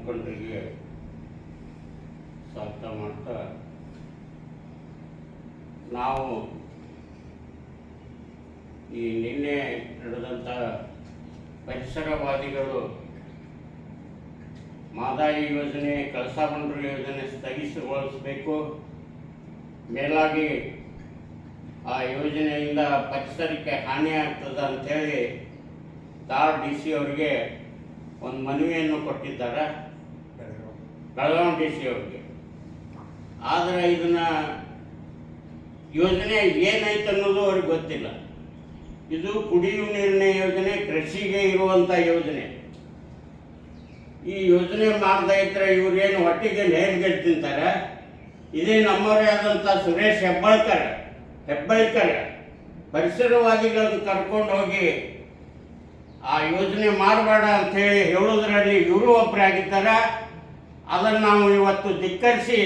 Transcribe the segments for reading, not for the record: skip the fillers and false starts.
ಮುಖಂಡರಿಗೆ ಸ್ವಾಗತ ಮಾಡ್ತಾ, ನಾವು ಈ ನಿನ್ನೆ ನಡೆದಂಥ ಪರಿಸರವಾದಿಗಳು ಮಾದಾಯಿ ಯೋಜನೆ, ಕಳಸಾ ಬಂಡೂರು ಯೋಜನೆ ಸ್ಥಗಿತಗೊಳಿಸಬೇಕು, ಮೇಲಾಗಿ ಆ ಯೋಜನೆಯಿಂದ ಪರಿಸರಕ್ಕೆ ಹಾನಿ ಆಗ್ತದೆ ಅಂಥೇಳಿ DC ಅವರಿಗೆ ಒಂದು ಮನವಿಯನ್ನು ಕೊಟ್ಟಿದ್ದಾರೆ, ಬೆಳಗಾವಿ DC ಅವರಿಗೆ. ಆದರೆ ಇದನ್ನ ಯೋಜನೆ ಏನೈತೆ ಅನ್ನೋದು ಅವ್ರಿಗೆ ಗೊತ್ತಿಲ್ಲ. ಇದು ಕುಡಿಯುವ ನೀರಿನ ಯೋಜನೆ, ಕೃಷಿಗೆ ಇರುವಂಥ ಯೋಜನೆ. ಈ ಯೋಜನೆ ಮಾಡದೇ ಇದ್ರೆ ಇವ್ರೇನು ಹೊಟ್ಟಿಗೆ ನೇರ್ಗೆ ತಿಂತಾರೆ. ಇದೇ ನಮ್ಮವರೇ ಆದಂಥ ಸುರೇಶ್ ಹೆಬ್ಬಳ್ಕರ್ ಪರಿಸರವಾದಿಗಳನ್ನು ಕರ್ಕೊಂಡು ಹೋಗಿ ಆ ಯೋಜನೆ ಮಾಡಬೇಡ ಅಂಥೇಳಿ ಹೇಳೋದ್ರಲ್ಲಿ ಇವರು ಒಬ್ಬರಾಗಿದ್ದಾರೆ. ಅದನ್ನು ನಾವು ಇವತ್ತು ಧಿಕ್ಕರಿಸಿ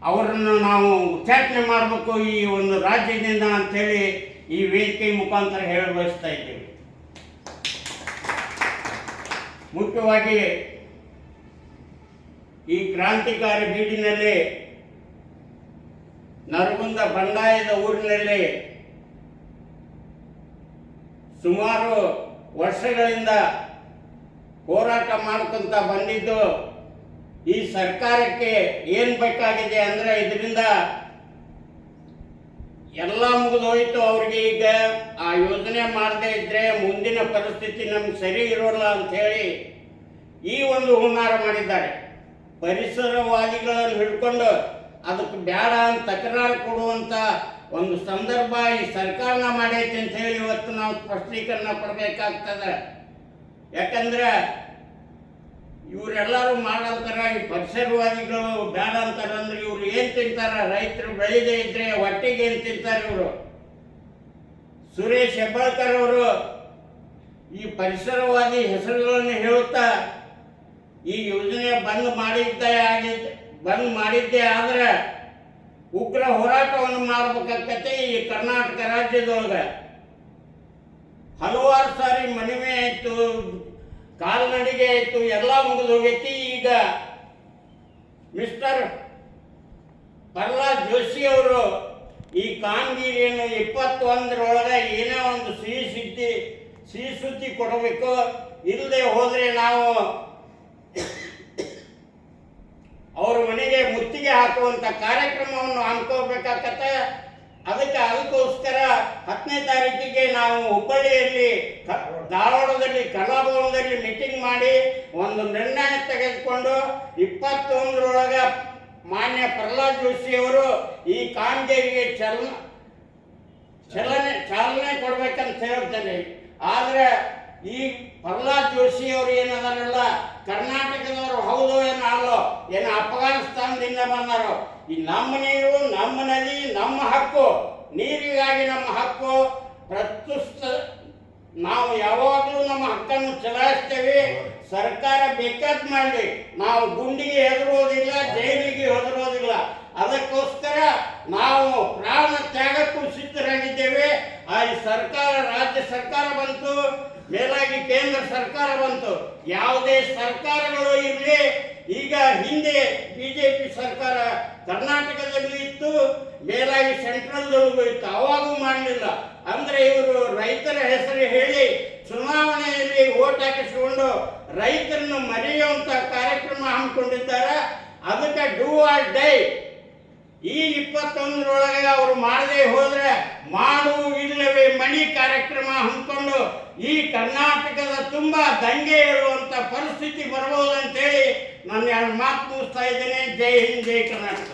ಅವರನ್ನು ನಾವು ಉಚ್ಚಾಟನೆ ಮಾಡಬೇಕು ಈ ಒಂದು ರಾಜ್ಯದಿಂದ ಅಂಥೇಳಿ ಈ ವೇದಿಕೆ ಮುಖಾಂತರ ಹೇಳಿ ಬಯಸ್ತಾ ಇದ್ದೀವಿ. ಮುಖ್ಯವಾಗಿ ಈ ಕ್ರಾಂತಿಕಾರಿ ಬೀಡಿನಲ್ಲಿ ನರಗುಂದ ಬಂಡಾಯದ ಊರಿನಲ್ಲಿ ಸುಮಾರು ವರ್ಷಗಳಿಂದ ಹೋರಾಟ ಮಾಡ್ಕೊಂತ ಬಂದಿದ್ದು, ಈ ಸರ್ಕಾರಕ್ಕೆ ಏನು ಬೇಕಾಗಿದೆ ಅಂದರೆ ಇದರಿಂದ ಎಲ್ಲ ಮುಗಿದೋಯ್ತು. ಅವ್ರಿಗೆ ಈಗ ಆ ಯೋಜನೆ ಮಾಡದೇ ಇದ್ರೆ ಮುಂದಿನ ಪರಿಸ್ಥಿತಿ ನಮ್ಗೆ ಸರಿ ಇರೋಲ್ಲ ಅಂಥೇಳಿ ಈ ಒಂದು ಹುನ್ನಾರ ಮಾಡಿದ್ದಾರೆ. ಪರಿಸರವಾದಿಗಳನ್ನು ಹಿಡ್ಕೊಂಡು ಅದಕ್ಕೆ ಬೇಡ ಅಂತ ತಕರಾರು ಕೊಡುವಂಥ ಒಂದು ಸಂದರ್ಭ ಈ ಸರ್ಕಾರನ ಮಾಡೈತೆ ಅಂತ ಹೇಳಿ ಇವತ್ತು ನಾವು ಸ್ಪಷ್ಟೀಕರಣ ಕೊಡಬೇಕಾಗ್ತದೆ. ಯಾಕಂದ್ರೆ ಇವರೆಲ್ಲರೂ ಮಾಡಂತಾರ, ಈ ಪರಿಸರವಾದಿಗಳು ಬೇಡ ಅಂತಾರಂದ್ರೆ ಇವ್ರು ಏನು ತಿಂತಾರ? ರೈತರು ಬೆಳೆದೇ ಇದ್ರೆ ಹೊಟ್ಟೆಗೆ ಏನು ತಿಂತಾರೆ ಇವರು? ಸುರೇಶ್ ಹೆಬ್ಬಳ್ಕರ್ ಅವರು ಈ ಪರಿಸರವಾದಿ ಹೆಸರುಗಳನ್ನು ಹೇಳುತ್ತಾ ಈ ಯೋಜನೆ ಬಂದ್ ಮಾಡಿದ್ದೇ ಆದ್ರೆ ಉಗ್ರ ಹೋರಾಟವನ್ನು ಮಾಡಬೇಕಾಗತ್ತೆ. ಈ ಕರ್ನಾಟಕ ರಾಜ್ಯದೊಳಗೆ ಹಲವಾರು ಸಾರಿ ಮನವಿ ಆಯಿತು, ಕಾಲ್ನಡಿಗೆ ಆಯಿತು, ಎಲ್ಲ ಮುಗಿದು ಹೋಗೈತಿ. ಈಗ ಮಿಸ್ಟರ್ ಪ್ರಹ್ಲಾದ್ ಜೋಶಿ ಅವರು ಈ ಕಾಮಗಿರಿಯನ್ನು 21ರೊಳಗೆ ಏನೋ ಒಂದು ಸಿಹಿ ಸುದ್ದಿ ಕೊಡಬೇಕು, ಇಲ್ಲದೆ ಹೋದರೆ ನಾವು ಅವ್ರ ಮನೆಗೆ ಮುತ್ತಿಗೆ ಹಾಕುವಂಥ ಕಾರ್ಯಕ್ರಮವನ್ನು ಹಮ್ಮಿಕೋಬೇಕಾಗತ್ತೆ. ಅದಕ್ಕೋಸ್ಕರ 10ನೇ ತಾರೀಕಿಗೆ ನಾವು ಹುಬ್ಬಳ್ಳಿಯಲ್ಲಿ ಧಾರವಾಡದಲ್ಲಿ ಕಲಾಭವನದಲ್ಲಿ ಮೀಟಿಂಗ್ ಮಾಡಿ ಒಂದು ನಿರ್ಣಯ ತೆಗೆದುಕೊಂಡು 21ರೊಳಗೆ ಮಾನ್ಯ ಪ್ರಹ್ಲಾದ್ ಜೋಶಿ ಅವರು ಈ ಕಾಮಗಾರಿಗೆ ಚಾಲನೆ ಕೊಡ್ಬೇಕಂತ ಹೇಳ್ತೇನೆ. ಆದರೆ ಈ ಪ್ರಹ್ಲಾದ್ ಜೋಶಿ ಅವರು ಏನದಾರಲ್ಲ, ಕರ್ನಾಟಕದವರು ಹೌದು ಏನೋ ಅಲ್ಲೋ, ಏನು ಅಫ್ಘಾನಿಸ್ತಾನದಿಂದ ಬಂದಾರೋ, ಈ ನಮ್ಮ ನೀರು, ನಮ್ಮ ನದಿ, ನಮ್ಮ ಹಕ್ಕು, ನೀರಿಗಾಗಿ ನಮ್ಮ ಹಕ್ಕು ನಾವು ಯಾವಾಗಲೂ ನಮ್ಮ ಹಕ್ಕನ್ನು ಚಲಾಯಿಸ್ತೇವೆ. ಸರ್ಕಾರ ಬೇಕಾದ್ ಮಾಡಲಿ, ನಾವು ಗುಂಡಿಗೆ ಹೆದರುವುದಿಲ್ಲ, ಜೈಲಿಗೆ ಹೆದರುವುದಿಲ್ಲ. ಅದಕ್ಕೋಸ್ಕರ ನಾವು ಪ್ರಾಣ ತ್ಯಾಗಕ್ಕೂ ಸಿದ್ಧರಾಗಿದ್ದೇವೆ. ಆ ಸರ್ಕಾರ, ರಾಜ್ಯ ಸರ್ಕಾರ ಬಂತು, ಮೇಲಾಗಿ ಕೇಂದ್ರ ಸರ್ಕಾರ ಬಂತು. ಯಾವುದೇ ಸರ್ಕಾರಗಳು ಇರಲಿ, ಈಗ ಹಿಂದೆ ಬಿಜೆಪಿ ಸರ್ಕಾರ ಕರ್ನಾಟಕದಲ್ಲಿ ಇತ್ತು, ಮೇಲಾಗಿ ಸೆಂಟ್ರಲ್ದೊಳಗೂ ಇತ್ತು, ಅವಾಗೂ ಮಾಡಲಿಲ್ಲ. ಅಂದ್ರೆ ಇವರು ರೈತರ ಹೆಸರು ಹೇಳಿ ಚುನಾವಣೆಯಲ್ಲಿ ಓಟ್ ಹಾಕಿಸಿಕೊಂಡು ರೈತರನ್ನು ಮರೆಯುವಂತ ಕಾರ್ಯಕ್ರಮ ಹಮ್ಮಿಕೊಂಡಿದ್ದಾರೆ. ಅದಕ್ಕೆ ಡೂ ಆರ್ ಡೈ. ಈ 21ರೊಳಗೆ ಅವರು ಮಾಡದೆ ಹೋದ್ರೆ ಮಾಡು ಇಲ್ಲವೇ ಮಣಿ ಕಾರ್ಯಕ್ರಮ ಹಮ್ಮಿಕೊಂಡು ಈ ಕರ್ನಾಟಕದ ತುಂಬಾ ದಂಗೆ ಇರುವಂತ ಪರಿಸ್ಥಿತಿ ಬರಬಹುದು ಅಂತೇಳಿ ನಾನು 2 ಮಾತು ಮುಗಿಸ್ತಾ ಇದ್ದೇನೆ. ಜೈ ಹಿಂದ್, ಜೈ ಕರ್ನಾಟಕ.